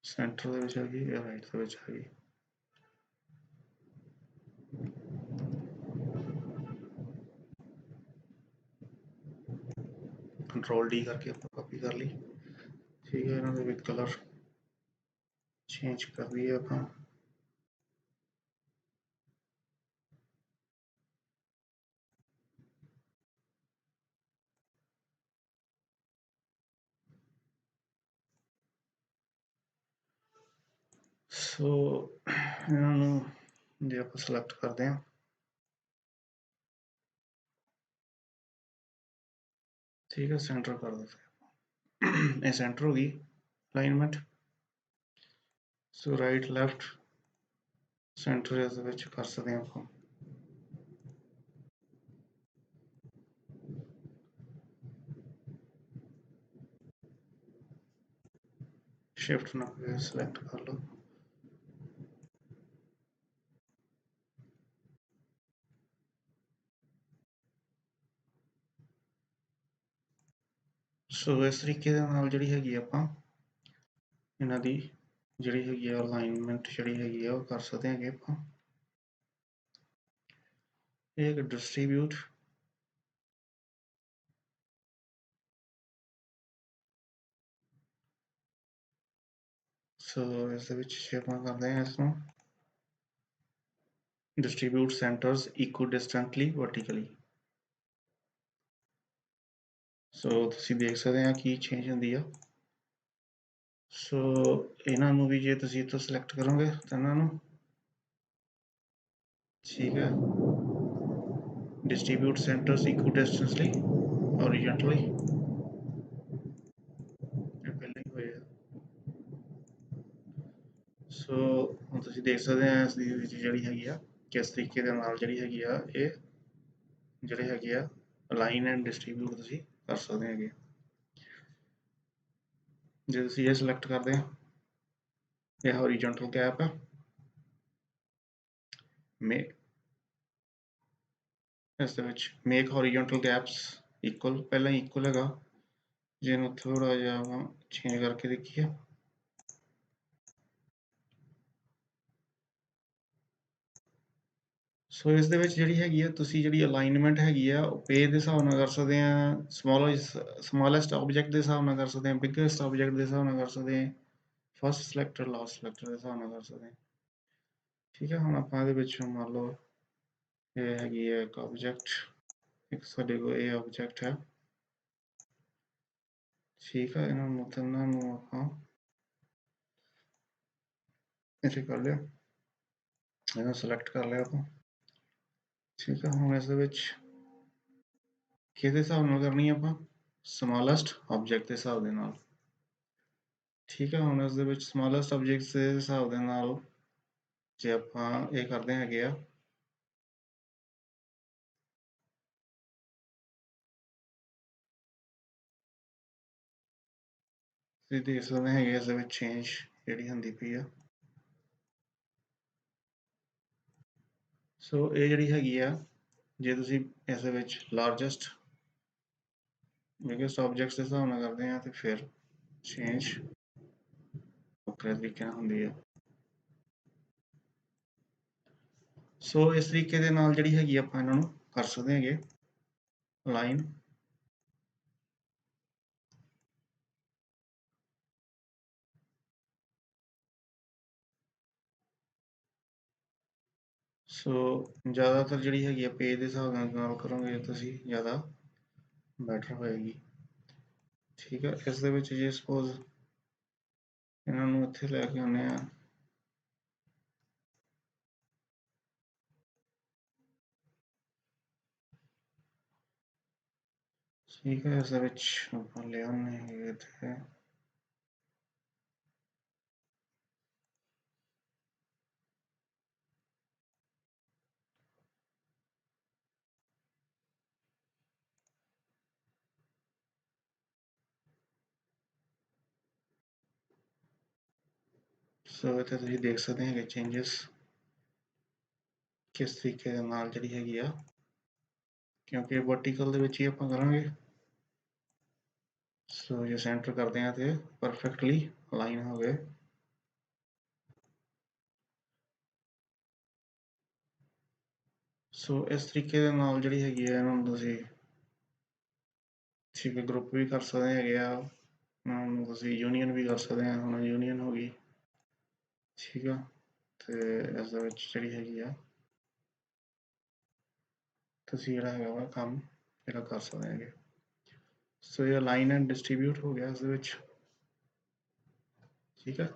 Speaker 1: ਸੈਂਟਰ ਦੇ ਵਿੱਚ ਆ ਗਈ ਜਾਂ ਰਾਈਟ ਦੇ ਵਿੱਚ ਆ ਗਈ ਕੰਟਰੋਲ ਡੀ ਕਰਕੇ ਆਪਾਂ ਕਾਪੀ ਕਰ ਲਈ ਠੀਕ ਹੈ ਇਹਨਾਂ ਦੇ ਵਿੱਚ ਕਲਰ ਚੇਂਜ ਕਰ ਦਈਏ ਆਪਾਂ ਸੋ ਇਹਨਾਂ ਨੂੰ ਜੇ ਆਪਾਂ ਸਿਲੈਕਟ ਕਰਦੇ ਹਾਂ ਠੀਕ ਹੈ ਸੈਂਟਰ ਕਰ ਦਿੱਤਾ ਇਹ ਸੈਂਟਰ ਹੋ ਗਈ ਅਲਾਈਨਮੈਂਟ ਸੋ ਰਾਈਟ ਲੈਫਟ ਸੈਂਟਰ ਇਸ ਦੇ ਵਿੱਚ ਕਰ ਸਕਦੇ ਹਾਂ ਆਪਾਂ ਸ਼ਿਫਟ ਨਾਲ ਸਿਲੈਕਟ ਕਰ ਲਓ ਸੋ ਇਸ ਤਰੀਕੇ ਦੇ ਨਾਲ ਜਿਹੜੀ ਹੈਗੀ ਆਪਾਂ ਇਹਨਾਂ ਦੀ ਜਿਹੜੀ ਹੈਗੀ ਆ ਅਲਾਈਨਮੈਂਟ ਜਿਹੜੀ ਹੈਗੀ ਆ ਉਹ ਕਰ ਸਕਦੇ ਹੈਗੇ ਆਪਾਂ ਇਹ ਡਿਸਟ੍ਰੀਬਿਊਟ ਸੋ ਇਸ ਦੇ ਵਿੱਚ ਆਪਾਂ ਕਰਦੇ ਹਾਂ ਇਸ ਨੂੰ distribute centers equidistantly vertically ਸੋ ਤੁਸੀਂ ਦੇਖ ਸਕਦੇ ਆ ਕੀ ਚੇਂਜ ਹੁੰਦੀ ਆ ਸੋ ਇਹਨਾਂ ਨੂੰ ਵੀ ਜੇ ਤੁਸੀਂ ਇੱਥੋਂ ਸਿਲੈਕਟ ਕਰੋਗੇ ਤਾਂ ਇਹਨਾਂ ਨੂੰ ਠੀਕ ਹੈ distribute centers equidistantly horizontally ਇਹ ਪਹਿਲਾਂ ਹੀ ਹੋਇਆ ਸੋ ਹੁਣ ਤੁਸੀਂ ਦੇਖ ਸਕਦੇ ਆ ਇਸ ਦੀ ਵਿੱਚ ਜਿਹੜੀ ਹੈਗੀ ਆ ਕਿਸ ਤਰੀਕੇ ਦੇ ਨਾਲ ਜਿਹੜੀ ਹੈਗੀ ਆ ਇਹ ਜਿਹੜੇ ਹੈਗੇ ਆ ਅਲਾਈਨ ਐਂਡ ਡਿਸਟ੍ਰੀਬਿਊਟ ਤੁਸੀਂ ਕਰ ਸਕਦੇ ਹੈਗੇ ਜੇ ਤੁਸੀਂ ਇਹ ਸਿਲੈਕਟ ਕਰਦੇ ਆ ਇਹ ਹੌਰੀਜ਼ੌਨਟਲ ਗੈਪ ਹੈ ਇਸ ਦੇ ਵਿੱਚ ਮੇਕ ਹੌਰੀਜ਼ੌਨਟਲ ਗੈਪਸ ਇਕੁਅਲ ਪਹਿਲਾਂ ਇਕੁਅਲ ਹੈਗਾ ਜੇ ਇਹਨੂੰ ਥੋੜਾ ਜਿਹਾ ਚੇਂਜ ਕਰਕੇ ਦੇਖੀਏ ਸੋ ਇਸ ਦੇ ਵਿੱਚ ਜਿਹੜੀ ਹੈਗੀ ਆ ਤੁਸੀਂ ਜਿਹੜੀ ਅਲਾਈਨਮੈਂਟ ਹੈਗੀ ਆ ਉਹ ਪੇਜ ਦੇ ਹਿਸਾਬ ਨਾਲ ਕਰ ਸਕਦੇ ਆ ਸਮਾਲੈਸਟ ਆਬਜੈਕਟ ਦੇ ਹਿਸਾਬ ਨਾਲ ਕਰ ਸਕਦੇ ਆ ਬਿਗੇਸਟ ਆਬਜੈਕਟ ਦੇ ਹਿਸਾਬ ਨਾਲ ਕਰ ਸਕਦੇ ਆ ਫਸਟ ਸਿਲੈਕਟਰ ਲਾਸਟ ਸਿਲੈਕਟਰ ਦੇ ਹਿਸਾਬ ਨਾਲ ਕਰ ਸਕਦੇ ਆ ਠੀਕ ਹੈ ਹੁਣ ਆਪਾਂ ਇਹਦੇ ਵਿੱਚ ਮੰਨ ਲਓ ਇਹ ਹੈਗੀ ਹੈ ਇੱਕ ਆਬਜੈਕਟ ਇੱਕ ਸਾਡੇ ਕੋਲ ਇਹ ਆਬਜੈਕਟ ਹੈ ਠੀਕ ਹੈ ਇਹਨਾਂ ਨੂੰ ਤਿੰਨਾਂ ਨੂੰ ਆਪਾਂ ਇੱਥੇ ਕਰ ਲਿਆ ਇਹਨੂੰ ਸਿਲੈਕਟ ਕਰ ਲਿਆ ਆਪਾਂ ਠੀਕ ਹੈ ਹੁਣ ਇਸ ਦੇ ਵਿੱਚ ਕਿਹਦੇ ਹਿਸਾਬ ਨਾਲ ਕਰਨੀ ਆਪਾਂ ਸਮਾਲੈਸਟ ਆਬਜੈਕਟ ਦੇ ਹਿਸਾਬ ਦੇ ਨਾਲ ਠੀਕ ਹੈ ਹੁਣ ਇਸ ਦੇ ਵਿੱਚ ਸਮਾਲੈਸਟ ਆਬਜੈਕਟ ਦੇ ਹਿਸਾਬ ਦੇ ਨਾਲ ਜੇ ਆਪਾਂ ਇਹ ਕਰਦੇ ਹੈਗੇ ਆ ਤੁਸੀਂ ਦੇਖ ਸਕਦੇ ਹੈਗੇ ਇਸ ਦੇ ਵਿੱਚ ਚੇਂਜ ਜਿਹੜੀ ਹੁੰਦੀ ਪਈ ਆ ਸੋ ਇਹ ਜਿਹੜੀ ਹੈਗੀ ਆ ਜੇ ਤੁਸੀਂ ਇਸ ਦੇ ਵਿੱਚ ਲਾਰਜੈਸਟ ਬਿਗੇਸਟ ਆਬਜੈਕਟਸ ਦੇ ਹਿਸਾਬ ਨਾਲ ਕਰਦੇ ਆ ਤੇ ਫਿਰ ਚੇਂਜ ਵੱਖਰੇ ਤਰੀਕੇ ਨਾਲ ਹੁੰਦੀ ਆ ਸੋ ਇਸ ਤਰੀਕੇ ਦੇ ਨਾਲ ਜਿਹੜੀ ਹੈਗੀ ਆਪਾਂ ਇਹਨਾਂ ਨੂੰ ਕਰ ਸਕਦੇ ਹੈਗੇ ਅਲਾਈਨ ਸੋ ਜ਼ਿਆਦਾਤਰ ਜਿਹੜੀ ਹੈਗੀ ਆ ਪੇਜ ਦੇ ਹਿਸਾਬ ਨਾਲ ਕਰੋਗੇ ਤੁਸੀਂ ਜ਼ਿਆਦਾ ਬੈਟਰ ਹੋਏਗੀ। ਠੀਕ ਹੈ, ਇਸ ਦੇ ਵਿੱਚ ਜੇ ਸਪੋਜ਼ ਇਹਨਾਂ ਨੂੰ ਇੱਥੇ ਲੈ ਕੇ ਆਉਂਦੇ ਆ, ਠੀਕ ਹੈ, ਇਸ ਦੇ ਵਿੱਚ ਆਪਾਂ ਲੈ ਆਉਂਦੇ ਹੈਗੇ ਇੱਥੇ ਸੋ ਇੱਥੇ ਤੁਸੀਂ ਦੇਖ ਸਕਦੇ ਹੈਗੇ ਚੇਂਜਸ ਕਿਸ ਤਰੀਕੇ ਦੇ ਨਾਲ ਜਿਹੜੀ ਹੈਗੀ ਆ, ਕਿਉਂਕਿ ਵਰਟੀਕਲ ਦੇ ਵਿੱਚ ਹੀ ਆਪਾਂ ਕਰਾਂਗੇ। ਸੋ ਜੇ ਸੈਂਟਰ ਕਰਦੇ ਹਾਂ ਤੇ ਪਰਫੈਕਟਲੀ ਅਲਾਈਨ ਹੋ ਗਏ। ਸੋ ਇਸ ਤਰੀਕੇ ਦੇ ਨਾਲ ਜਿਹੜੀ ਹੈਗੀ ਆ ਇਹਨਾਂ ਨੂੰ ਤੁਸੀਂ ਠੀਕ ਹੈ ਗਰੁੱਪ ਵੀ ਕਰ ਸਕਦੇ ਹੈਗੇ ਆ, ਇਹਨਾਂ ਨੂੰ ਤੁਸੀਂ ਯੂਨੀਅਨ ਵੀ ਕਰ ਸਕਦੇ ਆ, ਹੁਣ ਯੂਨੀਅਨ ਹੋ ਗਈ। ਠੀਕ ਆ, ਤੇ ਇਸ ਦੇ ਵਿੱਚ ਜਿਹੜੀ ਹੈਗੀ ਆ ਤੁਸੀਂ ਜਿਹੜਾ ਹੈਗਾ ਵਾ ਕੰਮ ਜਿਹੜਾ ਕਰ ਸਕਦੇ ਹੈਗੇ। ਸੋ ਇਹ ਅਲਾਈਨ ਐਂਡ ਡਿਸਟਰੀਬਿਊਟ ਹੋ ਗਿਆ ਇਸ ਦੇ ਵਿੱਚ। ਠੀਕ ਹੈ,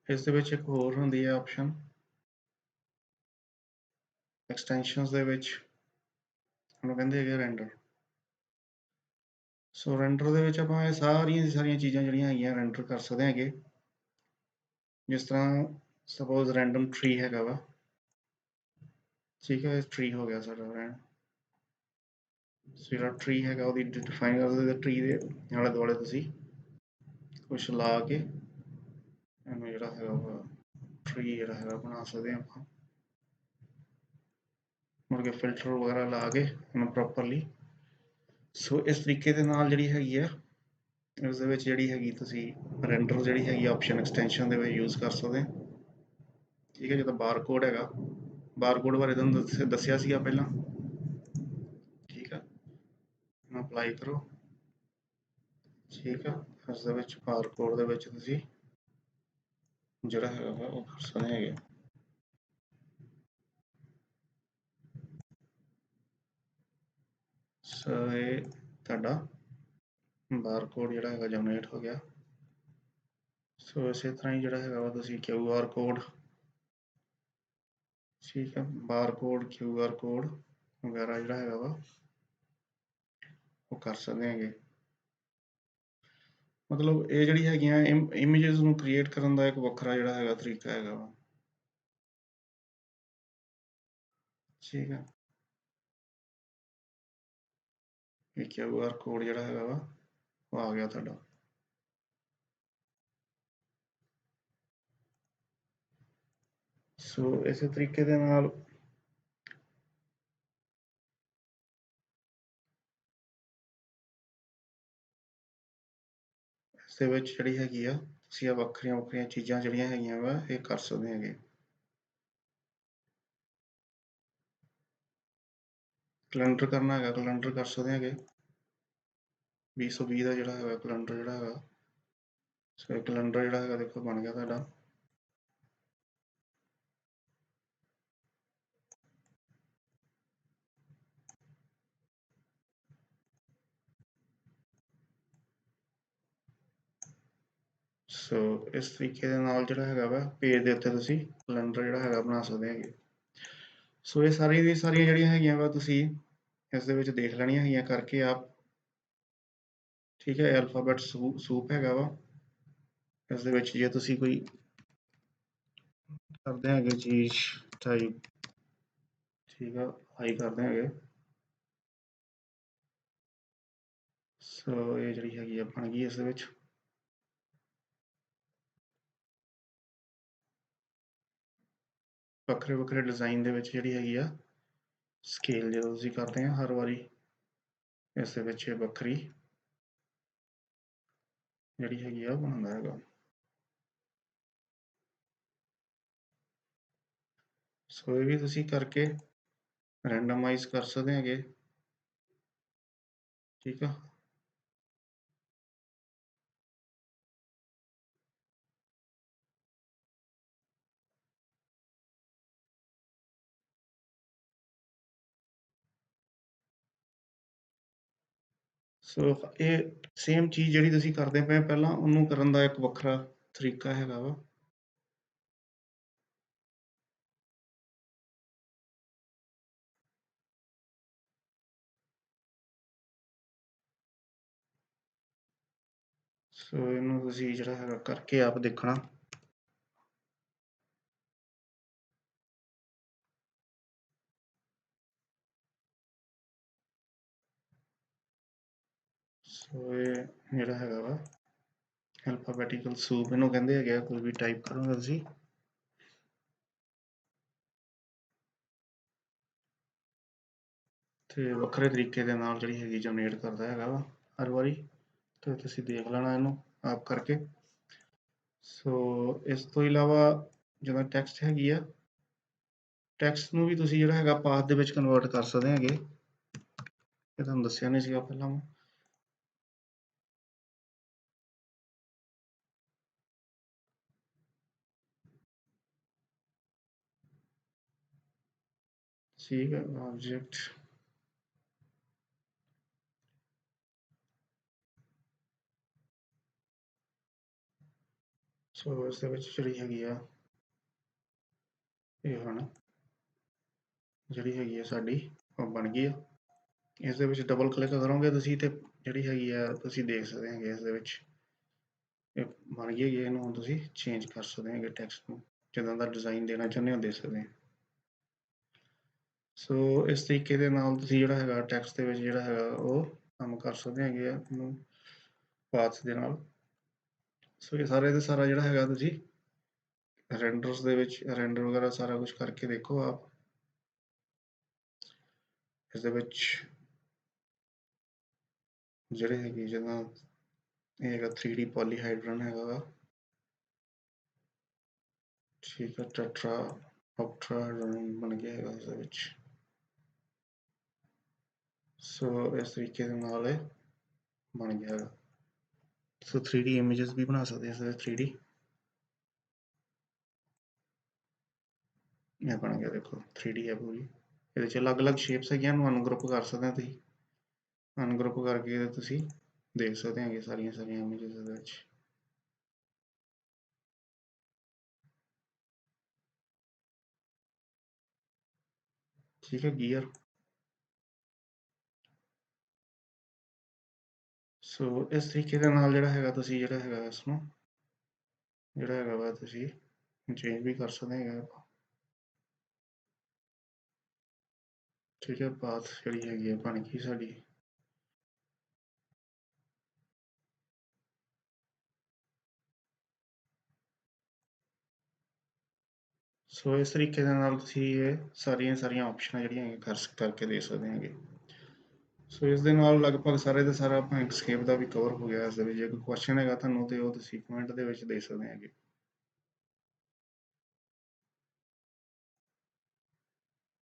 Speaker 1: ਇਸ ਦੇ ਵਿੱਚ ਇੱਕ ਹੋਰ ਹੁੰਦੀ ਹੈ ਆਪਸ਼ਨ ਐਕਸਟੈਂਸ਼ਨਸ ਦੇ ਵਿੱਚ, ਉਹਨੂੰ ਕਹਿੰਦੇ ਹੈਗੇ ਰੈਂਡਰ। ਸੋ ਰੈਂਡਰ ਦੇ ਵਿੱਚ ਆਪਾਂ ਇਹ ਸਾਰੀਆਂ ਚੀਜ਼ਾਂ ਜਿਹੜੀਆਂ ਹੈਗੀਆਂ ਰੈਂਡਰ ਕਰ ਸਕਦੇ ਹੈਗੇ। ਜਿਸ ਤਰ੍ਹਾਂ ਸਪੋਜ਼ ਰੈਂਡਮ ਟਰੀ ਹੈਗਾ ਵਾ, ਠੀਕ ਹੈ, ਟਰੀ ਹੋ ਗਿਆ ਸਾਡਾ ਜਿਹੜਾ ਟਰੀ ਹੈਗਾ ਉਹਦੀ ਡਿਫਾਈਨ ਕਰਦੇ ਟਰੀ ਦੇ ਆਲੇ ਦੁਆਲੇ ਤੁਸੀਂ ਕੁਛ ਲਾ ਕੇ ਇਹਨੂੰ ਜਿਹੜਾ ਹੈਗਾ ਵਾ ਟਰੀ ਜਿਹੜਾ ਹੈਗਾ ਬਣਾ ਸਕਦੇ ਹਾਂ ਆਪਾਂ, ਮੁੜ ਕੇ ਫਿਲਟਰ ਵਗੈਰਾ ਲਾ ਕੇ ਇਹਨੂੰ ਪ੍ਰੋਪਰਲੀ। ਸੋ ਇਸ ਤਰੀਕੇ ਦੇ ਨਾਲ ਜਿਹੜੀ ਹੈਗੀ ਆ ਇਸ ਦੇ ਵਿੱਚ ਜਿਹੜੀ ਹੈਗੀ ਤੁਸੀਂ ਰੈਂਡਰ ਜਿਹੜੀ ਹੈਗੀ ਆਪਸ਼ਨ ਐਕਸਟੈਂਸ਼ਨ ਦੇ ਵਿੱਚ ਯੂਜ਼ ਕਰ ਸਕਦੇ। ਠੀਕ ਹੈ, ਜਿੱਦਾਂ ਬਾਰਕੋਡ ਹੈਗਾ, ਬਾਰਕੋਡ ਬਾਰੇ ਤੁਹਾਨੂੰ ਦੱਸਿਆ ਸੀਗਾ ਪਹਿਲਾਂ। ਠੀਕ ਆ, ਇਹਨੂੰ ਅਪਲਾਈ ਕਰੋ। ਠੀਕ ਆ, ਇਸ ਦੇ ਵਿੱਚ ਬਾਰਕੋਡ ਦੇ ਵਿੱਚ ਤੁਸੀਂ ਜਿਹੜਾ ਹੈਗਾ ਵਾ ਉਹ ਕਰ ਸਕਦੇ ਹੈਗੇ। ਸੋ ਇਹ ਤੁਹਾਡਾ ਬਾਰਕੋਡ ਜਿਹੜਾ ਹੈਗਾ ਜਨਰੇਟ ਹੋ ਗਿਆ। ਸੋ ਇਸੇ ਤਰ੍ਹਾਂ ਹੀ ਜਿਹੜਾ ਹੈਗਾ ਵਾ ਤੁਸੀਂ QR ਕੋਡ, ਠੀਕ ਹੈ, ਬਾਰਕੋਡ QR ਕੋਡ ਵਗੈਰਾ ਜਿਹੜਾ ਹੈਗਾ ਵਾ ਉਹ ਕਰ ਸਕਦੇ ਹੈਗੇ। ਮਤਲਬ ਇਹ ਜਿਹੜੀ ਹੈਗੀਆਂ ਇਮੇजेस ਨੂੰ ਕ੍ਰੀਏਟ ਕਰਨ ਦਾ ਇੱਕ ਵੱਖਰਾ ਜਿਹੜਾ ਹੈਗਾ ਤਰੀਕਾ ਹੈਗਾ ਵਾ। ਠੀਕ ਹੈ, ਇਹ QR ਕੋਡ ਜਿਹੜਾ ਹੈਗਾ ਵਾ ਉਹ ਆ ਗਿਆ ਤੁਹਾਡਾ। ਸੋ ਇਸੇ ਤਰੀਕੇ ਦੇ ਨਾਲ ਇਸ ਦੇ ਵਿੱਚ ਜਿਹੜੀ ਹੈਗੀ ਆ ਤੁਸੀਂ ਇਹ ਵੱਖਰੀਆਂ ਚੀਜ਼ਾਂ ਜਿਹੜੀਆਂ ਹੈਗੀਆਂ ਵਾ ਇਹ ਕਰ ਸਕਦੇ ਹੈਗੇ। ਕੈਲੰਡਰ ਕਰਨਾ ਹੈਗਾ, ਕੈਲੰਡਰ ਕਰ ਸਕਦੇ ਹੈਗੇ। 2020 ਦਾ ਜਿਹੜਾ ਹੈਗਾ ਕੈਲੰਡਰ ਜਿਹੜਾ ਹੈਗਾ, ਸੋ ਇਹ ਕੈਲੰਡਰ ਜਿਹੜਾ ਹੈਗਾ ਦੇਖੋ ਬਣ ਗਿਆ ਤੁਹਾਡਾ। ਸੋ ਇਸ ਤਰੀਕੇ ਦੇ ਨਾਲ ਜਿਹੜਾ ਹੈਗਾ ਵਾ ਪੇਜ ਦੇ ਉੱਤੇ ਤੁਸੀਂ ਕੈਲੰਡਰ ਜਿਹੜਾ ਹੈਗਾ ਬਣਾ ਸਕਦੇ ਹੈਗੇ। ਸੋ ਇਹ ਸਾਰੀਆਂ ਜਿਹੜੀਆਂ ਹੈਗੀਆਂ ਵਾ ਤੁਸੀਂ ਇਸ ਦੇ ਵਿੱਚ ਦੇਖ ਲੈਣੀਆਂ ਹੈਗੀਆਂ ਕਰਕੇ ਆਪ। ਠੀਕ ਹੈ, ਅਲਫਾਬੈਟ ਸੂਪ ਹੈਗਾ ਵਾ, ਇਸ ਦੇ ਵਿੱਚ ਜੇ ਤੁਸੀਂ ਕੋਈ ਕਰਦੇ ਹੈਗੇ ਚੀਜ਼ ਟਾਈਪ, ਠੀਕ ਆ, ਹਾਈ ਕਰਦੇ ਹੈਗੇ। ਸੋ ਇਹ ਜਿਹੜੀ ਹੈਗੀ ਆ ਬਣ ਗਈ ਇਸ ਦੇ ਵਿੱਚ। ਵੱਖਰੇ ਡਿਜ਼ਾਈਨ ਦੇ ਵਿੱਚ ਜਿਹੜੀ ਹੈਗੀ ਆ ਸਕੇਲ ਜਦੋਂ ਤੁਸੀਂ ਕਰਦੇ ਆ ਹਰ ਵਾਰੀ ਇਸ ਦੇ ਵਿੱਚ ਵੱਖਰੀ ਜਿਹੜੀ ਹੈਗੀ ਆ ਬਣਾਉਂਦਾ ਹੈਗਾ। ਸੋ ਇਹ ਵੀ ਤੁਸੀਂ ਕਰਕੇ ਰੈਂਡਮਾਈਜ਼ ਕਰ ਸਕਦੇ ਹੈਗੇ। ਠੀਕ ਆ, ਸੋ ਇਹ ਸੇਮ ਚੀਜ਼ ਜਿਹੜੀ ਤੁਸੀਂ ਕਰਦੇ ਪਏ ਪਹਿਲਾਂ ਉਹਨੂੰ ਕਰਨ ਦਾ ਇੱਕ ਵੱਖਰਾ ਤਰੀਕਾ ਹੈਗਾ ਵਾ। ਸੋ ਇਹਨੂੰ ਤੁਸੀਂ ਜਿਹੜਾ ਹੈਗਾ ਕਰਕੇ ਆਪ ਦੇਖਣਾ। ਸੋ ਇਹ ਜਿਹੜਾ ਹੈਗਾ ਵਾ ਐਲਫਾਬੈਟੀਕਲ ਸੂਪ ਇਹਨੂੰ ਕਹਿੰਦੇ ਹੈਗੇ ਆ, ਕੋਈ ਵੀ ਟਾਈਪ ਕਰੋਗੇ ਤੁਸੀਂ। ਤੇ ਵੱਖਰੇ ਤਰੀਕੇ ਦੇ ਨਾਲ ਜਿਹੜੀ ਹੈਗੀ ਜਨਰੇਟ ਕਰਦਾ ਹੈਗਾ ਵਾ ਹਰ ਵਾਰੀ, ਤੇ ਤੁਸੀਂ ਦੇਖ ਲੈਣਾ ਇਹਨੂੰ ਆਪ ਕਰਕੇ। ਸੋ ਇਸ ਤੋਂ ਇਲਾਵਾ ਜਿਵੇਂ ਟੈਕਸਟ ਹੈਗੀ ਆ, ਟੈਕਸਟ ਨੂੰ ਵੀ ਤੁਸੀਂ ਜਿਹੜਾ ਹੈਗਾ ਪਾਥ ਦੇ ਵਿੱਚ ਕਨਵਰਟ ਕਰ ਸਕਦੇ ਹੈਗੇ, ਇਹ ਤੁਹਾਨੂੰ ਦੱਸਿਆ ਨਹੀਂ ਸੀਗਾ ਪਹਿਲਾਂ ਮੈਂ। ਠੀਕ ਹੈ, ਆਬਜੈਕਟ ਸੋ ਇਸ ਦੇ ਵਿੱਚ ਜਿਹੜੀ ਹੈਗੀ ਆ ਇਹ ਹੁਣ ਜਿਹੜੀ ਹੈਗੀ ਆ ਸਾਡੀ ਉਹ ਬਣ ਗਈ ਆ। ਇਸ ਦੇ ਵਿੱਚ ਡਬਲ ਕਲਿੱਕ ਕਰੋਗੇ ਤੁਸੀਂ ਤੇ ਜਿਹੜੀ ਹੈਗੀ ਆ ਤੁਸੀਂ ਦੇਖ ਸਕਦੇ ਹੈਗੇ ਇਸ ਦੇ ਵਿੱਚ ਇਹ ਬਣ ਗਈ ਹੈਗੀ। ਇਹਨੂੰ ਹੁਣ ਤੁਸੀਂ ਚੇਂਜ ਕਰ ਸਕਦੇ ਹੈਗੇ, ਟੈਕਸਟ ਨੂੰ ਜਿੱਦਾਂ ਦਾ ਡਿਜ਼ਾਈਨ ਦੇਣਾ ਚਾਹੁੰਦੇ ਹੋ ਦੇ ਸਕਦੇ ਹੋ। ਸੋ ਇਸ ਤਰੀਕੇ ਦੇ ਨਾਲ ਤੁਸੀਂ ਜਿਹੜਾ ਹੈਗਾ ਟੈਕਸਟ ਦੇ ਵਿੱਚ ਜਿਹੜਾ ਹੈਗਾ ਉਹ ਕੰਮ ਕਰ ਸਕਦੇ ਹੈਗੇ ਆ ਇਹਨੂੰ ਪਾਥ ਦੇ ਨਾਲ। ਸੋ ਇਹ ਸਾਰੇ ਦਾ ਸਾਰਾ ਜਿਹੜਾ ਹੈਗਾ ਤੁਸੀਂ ਰੈਂਡਰਸ ਦੇ ਵਿੱਚ ਰੈਂਡਰ ਵਗੈਰਾ ਸਾਰਾ ਕੁਝ ਕਰਕੇ ਦੇਖੋ ਆਪ। ਇਸ ਦੇ ਵਿੱਚ ਜਿਹੜੇ ਹੈਗੇ ਜਿੱਦਾਂ ਇਹ ਹੈਗਾ 3D ਪੋਲੀਹਾਈਡਰਨ ਹੈਗਾ ਵਾ, ਠੀਕ ਹੈ, ਟੈਟਰਾ ਆਕਟਾਹੈਡਰਨ ਬਣ ਗਿਆ ਹੈਗਾ ਇਸ ਦੇ ਵਿੱਚ। ਸੋ ਇਸ ਤਰੀਕੇ ਦੇ ਨਾਲ ਇਹ ਬਣ ਗਿਆ ਹੈਗਾ। ਸੋ 3D ਇਮੇजेस ਵੀ ਬਣਾ ਸਕਦੇ ਇਸ ਦੇ 3D। ਇਹ ਬਣ ਗਿਆ ਦੇਖੋ 3D ਹੈ ਪੂਰੀ। ਇਹਦੇ 'ਚ ਅਲੱਗ-ਅਲੱਗ ਸ਼ੇਪਸ ਹੈਗੀਆਂ, ਨੂੰ ਅਨਗਰੁੱਪ ਕਰ ਸਕਦੇ ਹੋ ਤੁਸੀਂ। ਅਨਗਰੁੱਪ ਕਰਕੇ ਤੁਸੀਂ ਦੇਖ ਸਕਦੇ ਹੈਗੇ ਸਾਰੀਆਂ ਇਮੇजेस ਦੇ ਵਿੱਚ। ਠੀਕ ਹੈ ਗੀਅਰ। ਸੋ ਇਸ ਤਰੀਕੇ ਦੇ ਨਾਲ ਜਿਹੜਾ ਹੈਗਾ ਤੁਸੀਂ ਜਿਹੜਾ ਹੈਗਾ ਇਸਨੂੰ ਜਿਹੜਾ ਹੈਗਾ ਵਾ ਤੁਸੀਂ ਚੇਂਜ ਵੀ ਕਰ ਸਕਦੇ ਹੈਗਾ। ਠੀਕ ਹੈ, ਪਾਥ ਜਿਹੜੀ ਹੈਗੀ ਹੈ ਬਣ ਗਈ ਸਾਡੀ। ਸੋ ਇਸ ਤਰੀਕੇ ਦੇ ਨਾਲ ਤੁਸੀਂ ਇਹ ਸਾਰੀਆਂ ਆਪਸ਼ਨਾਂ ਜਿਹੜੀਆਂ ਹੈਗੀਆਂ ਕਰਕੇ ਦੇ ਸਕਦੇ ਹੈਗੇ। ਸੋ ਇਸ ਦੇ ਨਾਲ ਲਗਭਗ ਸਾਰੇ ਦਾ ਸਾਰਾ ਆਪਾਂ ਇੰਕਸਕੇਪ ਦਾ ਵੀ ਕਵਰ ਹੋ ਗਿਆ। ਇਸ ਦੇ ਵਿੱਚ ਜੇ ਕੋਈ ਕੁਐਸਚਨ ਹੈਗਾ ਤੁਹਾਨੂੰ ਤੇ ਉਹ ਤੁਸੀਂ ਕਮੈਂਟ ਦੇ ਵਿੱਚ ਦੇ ਸਕਦੇ ਹੈਗੇ।